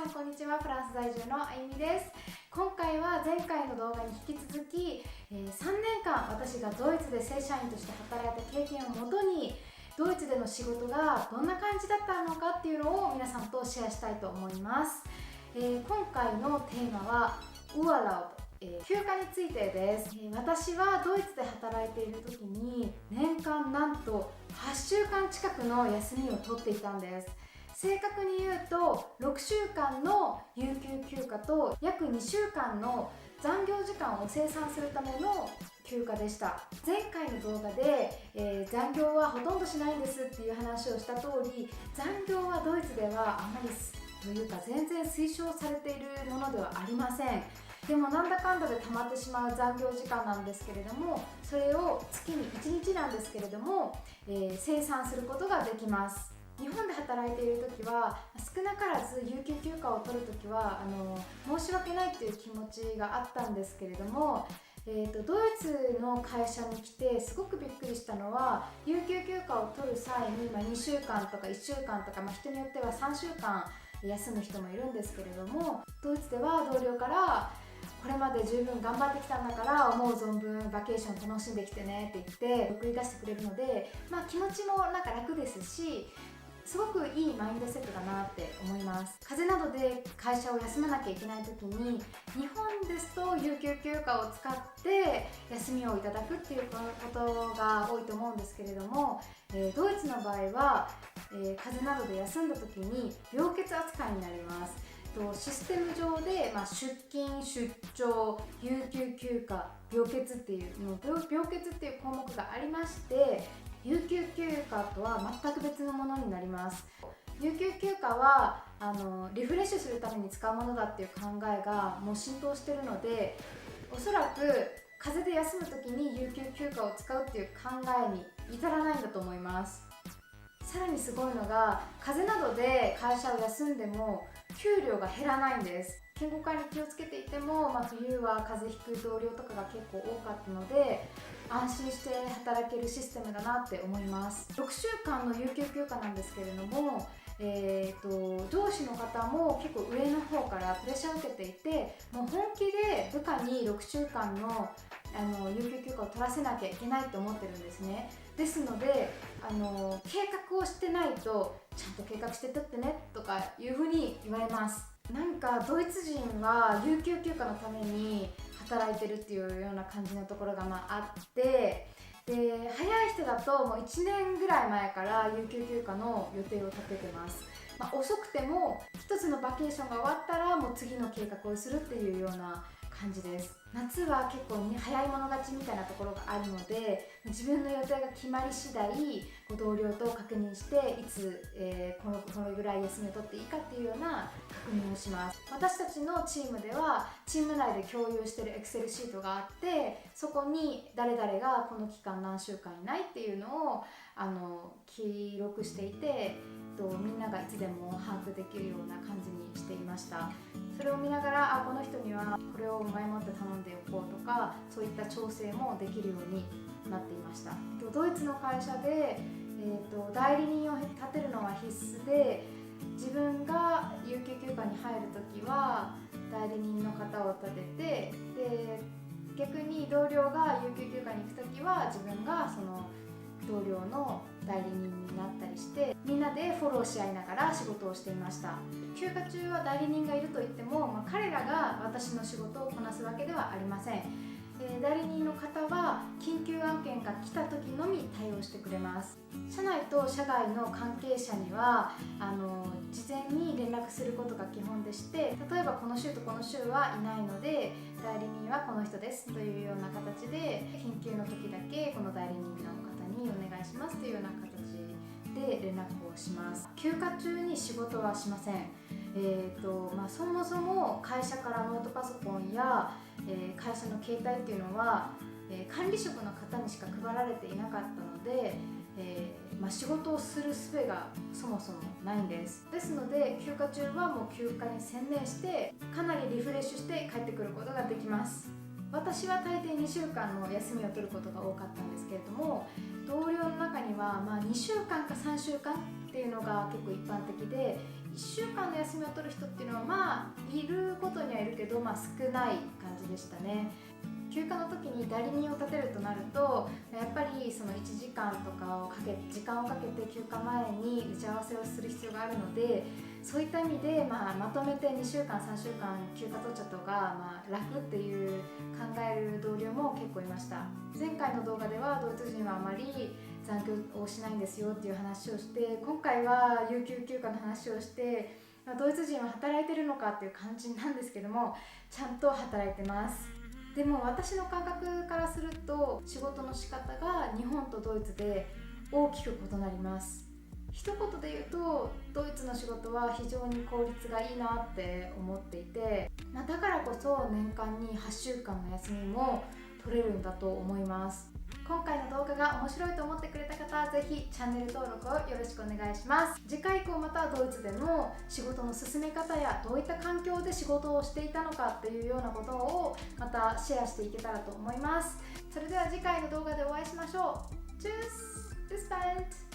さんこんにちは。フランス在住のあゆみです。今回は前回の動画に引き続き、3年間私がドイツで正社員として働いた経験をもとにドイツでの仕事がどんな感じだったのかっていうのを皆さんとシェアしたいと思います。今回のテーマはウアラブ、休暇についてです。私はドイツで働いている時に年間なんと8週間近くの休みを取っていたんです。正確に言うと6週間の有給休暇と約2週間の残業時間を生産するための休暇でした。前回の動画で、残業はほとんどしないんですっていう話をした通り、残業はドイツではあまりというか全然推奨されているものではありません。でもなんだかんだで溜まってしまう残業時間なんですけれども、それを月に1日なんですけれども、生産することができます。日本で働いている時は少なからず有給休暇を取る時は申し訳ないっていう気持ちがあったんですけれども、ドイツの会社に来てすごくびっくりしたのは、有給休暇を取る際に、2週間とか1週間とか、人によっては3週間休む人もいるんですけれども、ドイツでは同僚からこれまで十分頑張ってきたんだから思う存分バケーション楽しんできてねって言って送り出してくれるので、気持ちもなんか楽ですし、すごくいいマインドセットだなって思います。風邪などで会社を休まなきゃいけない時に、日本ですと有給休暇を使って休みをいただくっていうことが多いと思うんですけれども、ドイツの場合は、風邪などで休んだ時に病欠扱いになります。システム上で、出勤、出張、有給休暇、病欠っていう病欠っていう項目がありまして、有給休暇とは全く別のものになります。有給休暇はリフレッシュするために使うものだっていう考えがもう浸透しているので、おそらく風邪で休む時に有給休暇を使うっていう考えに至らないんだと思います。さらにすごいのが、風邪などで会社を休んでも給料が減らないんです。健康管理気をつけていても、冬は風邪ひく同僚とかが結構多かったので、安心して働けるシステムだなって思います。6週間の有給休暇なんですけれども、上司の方も結構上の方からプレッシャーを受けていて、もう本気で部下に6週間の有給休暇を取らせなきゃいけないと思ってるんですね。ですので計画をしてないと、ちゃんと計画して取ってねとかいうふうに言われます。なんかドイツ人は有給休暇のために働いてるっていうような感じのところがあって、で早い人だともう1年ぐらい前から有給休暇の予定を立ててます。遅くても一つのバケーションが終わったらもう次の計画をするっていうような感じです。夏は結構早い者勝ちみたいなところがあるので、自分の予定が決まり次第同僚と確認して、いつ、このぐらい休みを取っていいかっていうような確認をします。私たちのチームではチーム内で共有している Excel シートがあって、そこに誰々がこの期間何週間いないっていうのを記録していて、みんながいつでも把握できるような感じにしていました。それを見ながら、この人にはこれを前もって頼んでおこうとか、そういった調整もできるようになっていました。ドイツの会社で、代理人を立てるのは必須で、自分が有給休暇に入るときは代理人の方を立てて、で逆に同僚が有給休暇に行くときは自分がその同僚の代理人になったりして、みんなでフォローし合いながら仕事をしていました。休暇中は代理人がいるといっても、彼らが私の仕事をこなすわけではありません。代理人の方は緊急案件が来た時のみ対応してくれます。社内と社外の関係者には事前に連絡することが基本でして、例えばこの週とこの週はいないので代理人はこの人ですというような形で、緊急の時だけこの代理人の方にお願いしますというような形で連絡をします。休暇中に仕事はしません。そもそも会社からノートパソコンや、会社の携帯っていうのは、管理職の方にしか配られていなかったので、仕事をする術がそもそもないんです。ですので休暇中はもう休暇に専念してかなりリフレッシュして帰ってくることができます。私は大抵2週間の休みを取ることが多かったんですけれども、同僚の中には2週間か3週間っていうのが結構一般的で、1週間の休みを取る人っていうのはまあいることにはいるけど、まあ、少ない感じでしたね。休暇の時に代理人を立てるとなると、やっぱりその1時間とか時間をかけて休暇前に打ち合わせをする必要があるので、そういった意味で、まとめて2週間3週間休暇取っちゃった方が楽っていう考える同僚も結構いました。前回の動画ではドイツ人はあまり残業をしないんですよっていう話をして、今回は有給休暇の話をして、ドイツ人は働いてるのかっていう感じなんですけども、ちゃんと働いてます。でも私の感覚からすると、仕事の仕方が日本とドイツで大きく異なります。一言で言うと、ドイツの仕事は非常に効率がいいなって思っていて、だからこそ年間に8週間の休みも取れるんだと思います。今回の動画が面白いと思ってくれた方はぜひチャンネル登録をよろしくお願いします。次回以降またドイツでの仕事の進め方やどういった環境で仕事をしていたのかっていうようなことをまたシェアしていけたらと思います。それでは次回の動画でお会いしましょう。Tschüss! Bis bald!